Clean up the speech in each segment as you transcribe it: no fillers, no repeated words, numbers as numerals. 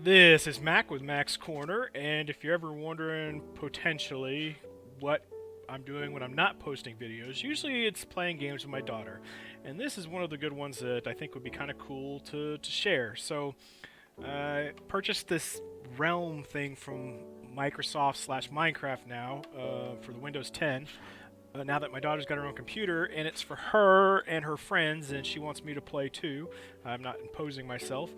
This is Mac with Mac's Corner, and if you're ever wondering potentially what I'm doing when I'm not posting videos, usually it's playing games with my daughter. And this is one of the good ones that I think would be kind of cool to share. So, I purchased this Realm thing from Microsoft slash Minecraft now for the Windows 10. Now that my daughter's got her own computer, and it's for her and her friends, and she wants me to play too. I'm not imposing myself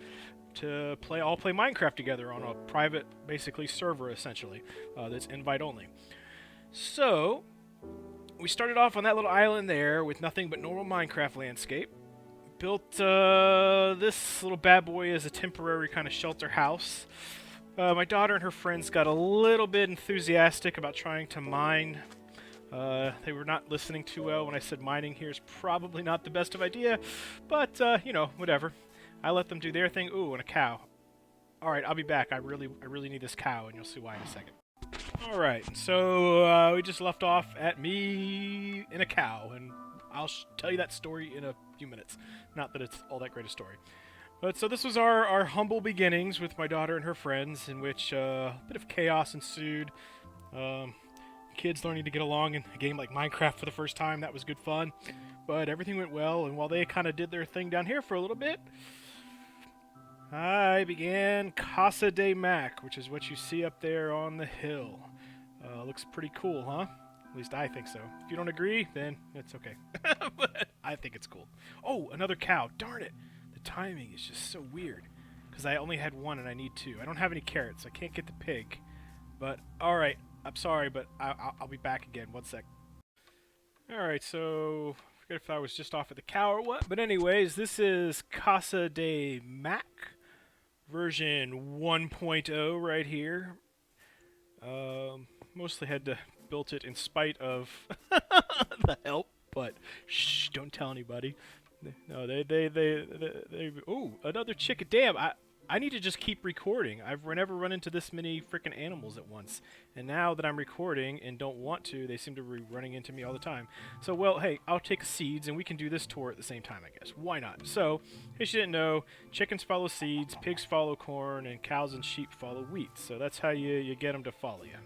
to all play Minecraft together on a private, basically server essentially, that's invite only. So we started off on that little island there with nothing but normal Minecraft landscape. Built this little bad boy as a temporary kind of shelter house. My daughter and her friends got a little bit enthusiastic about trying to mine. They were not listening too well when I said mining here is probably not the best of idea, but you know, whatever. I let them do their thing. Ooh, and a cow. Alright, I'll be back. I really need this cow, and you'll see why in a second. Alright, so we just left off at me and a cow, and I'll tell you that story in a few minutes. Not that it's all that great a story. But so this was our humble beginnings with my daughter and her friends, in which a bit of chaos ensued. Kids learning to get along in a game like Minecraft for the first time. That was good fun. But everything went well, and while they kind of did their thing down here for a little bit, I began Casa de Mac, which is what you see up there on the hill. Looks pretty cool, huh? At least I think so. If you don't agree, then it's okay. But I think it's cool. Oh, another cow. Darn it. The timing is just so weird. Because I only had one and I need two. I don't have any carrots. I can't get the pig. But, alright. I'm sorry, but I'll be back again. One sec. Alright, so I forget if I was just off at the cow or what. But anyways, this is Casa de Mac. Version 1.0 right here. Mostly had to build it in spite of the help, but shh, don't tell anybody. No, they ooh, another chicken. Damn, I need to just keep recording. I've never run into this many freaking animals at once. And now that I'm recording and don't want to, they seem to be running into me all the time. So, well, hey, I'll take seeds and we can do this tour at the same time, I guess. Why not? So, in case you didn't know, chickens follow seeds, pigs follow corn, and cows and sheep follow wheat. So that's how you get them to follow you.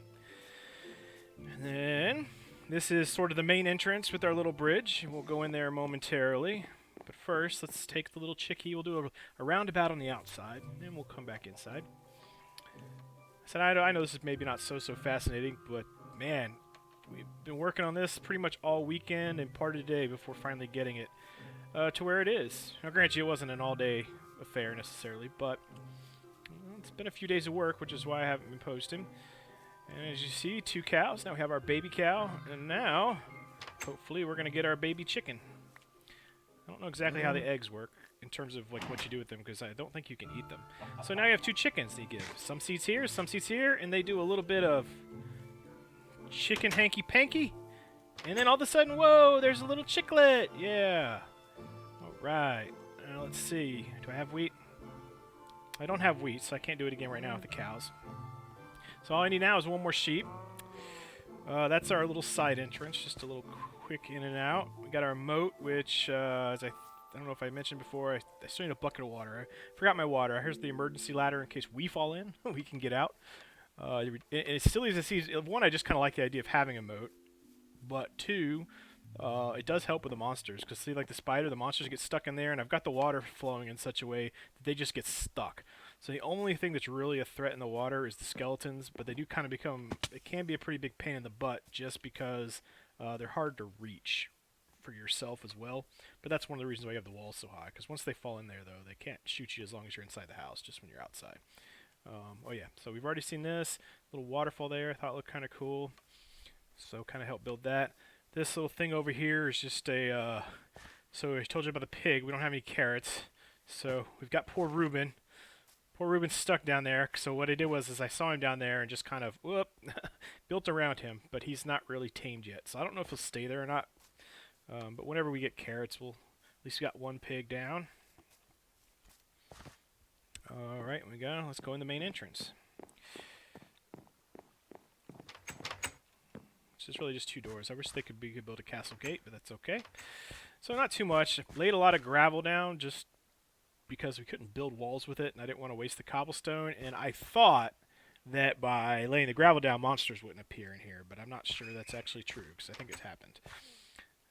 And then, this is sort of the main entrance with our little bridge. We'll go in there momentarily. But first, let's take the little chickie. We'll do a roundabout on the outside, and then we'll come back inside. So I know this is maybe not so fascinating, but man, we've been working on this pretty much all weekend and part of the day before finally getting it to where it is. Now, granted, it wasn't an all-day affair necessarily, but it's been a few days of work, which is why I haven't been posting. And as you see, 2 cows. Now we have our baby cow, and now, hopefully, we're going to get our baby chicken. I don't know exactly how the eggs work in terms of like what you do with them, because I don't think you can eat them. So now you have 2 chickens that you give. Some seeds here, and they do a little bit of chicken hanky-panky. And then all of a sudden, whoa, there's a little chicklet. Yeah. Alright. Now let's see. Do I have wheat? I don't have wheat, so I can't do it again right now with the cows. So all I need now is 1 more sheep. That's our little side entrance, just a little quick in and out. We got our moat, which, as I don't know if I mentioned before, I still need a bucket of water. I forgot my water. Here's the emergency ladder in case we fall in. We can get out. And as silly as it seems, 1, I just kind of like the idea of having a moat. But 2, it does help with the monsters. Because see, like the spider, the monsters get stuck in there, and I've got the water flowing in such a way that they just get stuck. So the only thing that's really a threat in the water is the skeletons, but they do kind of it can be a pretty big pain in the butt just because they're hard to reach for yourself as well. But that's one of the reasons why you have the walls so high, because once they fall in there, though, they can't shoot you as long as you're inside the house, just when you're outside. Oh yeah, so we've already seen this little waterfall there. I thought it looked kind of cool, so kind of helped build that. This little thing over here is just a, so I told you about the pig. We don't have any carrots, so we've got poor Reuben. Poor Reuben's stuck down there, so what I did was I saw him down there and just kind of, whoop, built around him, but he's not really tamed yet. So I don't know if he'll stay there or not, but whenever we get carrots, we'll at least got 1 pig down. Alright, we go. Let's go in the main entrance. It's just really just 2 doors. I wish they could build a castle gate, but that's okay. So not too much. Laid a lot of gravel down, just because we couldn't build walls with it, and I didn't want to waste the cobblestone. And I thought that by laying the gravel down, monsters wouldn't appear in here, but I'm not sure that's actually true because I think it's happened.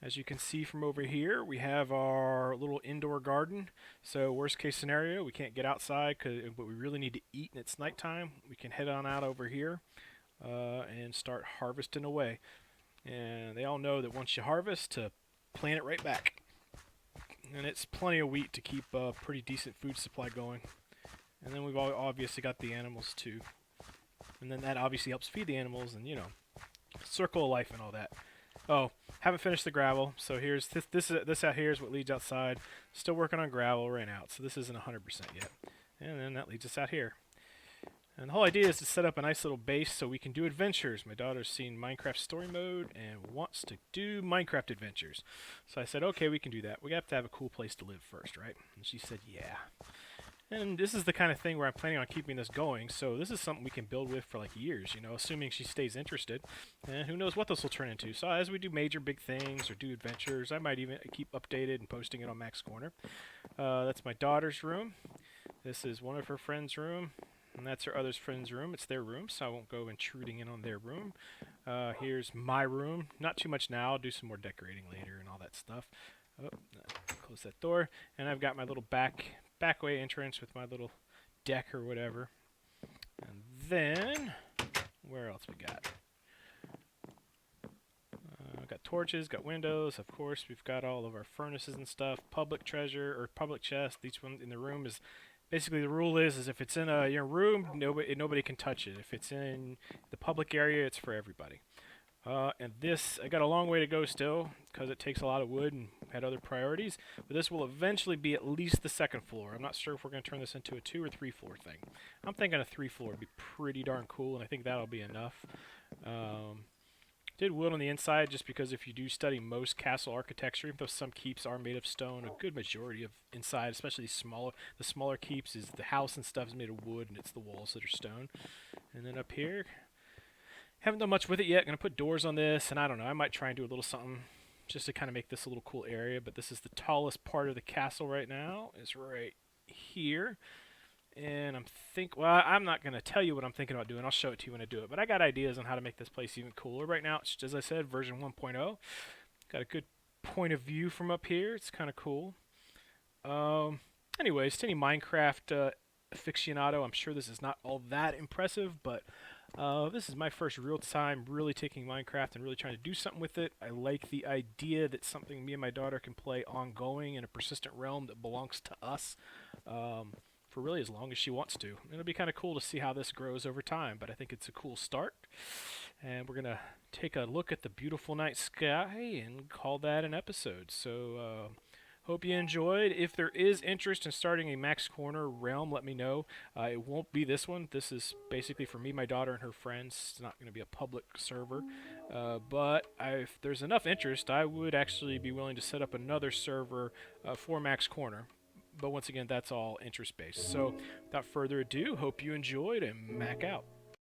As you can see from over here, we have our little indoor garden. So worst case scenario, we can't get outside, but we really need to eat and it's nighttime. We can head on out over here and start harvesting away. And they all know that once you harvest, to plant it right back. And it's plenty of wheat to keep a pretty decent food supply going. And then we've obviously got the animals too. And then that obviously helps feed the animals and, you know, circle of life and all that. Oh, haven't finished the gravel, so here's this out here is what leads outside. Still working on gravel, ran out, so this isn't 100% yet. And then that leads us out here. And the whole idea is to set up a nice little base so we can do adventures. My daughter's seen Minecraft story mode and wants to do Minecraft adventures. So I said, okay, we can do that. We have to have a cool place to live first, right? And she said, yeah. And this is the kind of thing where I'm planning on keeping this going, so this is something we can build with for like years, you know, assuming she stays interested. And who knows what this will turn into. So as we do major big things or do adventures, I might even keep updated and posting it on Max Corner. That's my daughter's room. This is one of her friend's room, and that's her other friend's room. It's their room, so I won't go intruding in on their room. Here's my room. Not too much now. I'll do some more decorating later and all that stuff. Oh, close that door. And I've got my little backway entrance with my little deck or whatever. And then, where else we got? Got torches, got windows, of course. We've got all of our furnaces and stuff. Public treasure, or public chest. Each one in the room is, basically the rule is if it's in your room, nobody can touch it. If it's in the public area, it's for everybody. And this, I got a long way to go still, because it takes a lot of wood and had other priorities, but this will eventually be at least the second floor. I'm not sure if we're going to turn this into a 2 or 3 floor thing. I'm thinking a 3 floor would be pretty darn cool, and I think that'll be enough. Did wood on the inside just because if you do study most castle architecture, even though some keeps are made of stone, a good majority of inside, especially the smaller keeps, is the house and stuff is made of wood, and it's the walls that are stone. And then up here, haven't done much with it yet. Going to put doors on this, and I don't know, I might try and do a little something just to kind of make this a little cool area, but this is the tallest part of the castle right now, is right here. And I'm not going to tell you what I'm thinking about doing. I'll show it to you when I do it. But I got ideas on how to make this place even cooler. Right now, it's, as I said, version 1.0. Got a good point of view from up here. It's kind of cool. Anyways, to any Minecraft aficionado, I'm sure this is not all that impressive, but this is my first real time really taking Minecraft and really trying to do something with it. I like the idea that something me and my daughter can play ongoing in a persistent realm that belongs to us. For really as long as she wants to. It'll be kind of cool to see how this grows over time, but I think it's a cool start. And we're going to take a look at the beautiful night sky and call that an episode. So, hope you enjoyed. If there is interest in starting a Max Corner realm, let me know. It won't be this one. This is basically for me, my daughter, and her friends. It's not going to be a public server. But if there's enough interest, I would actually be willing to set up another server for Max Corner. But once again, that's all interest-based. So without further ado, hope you enjoyed, and Mac out.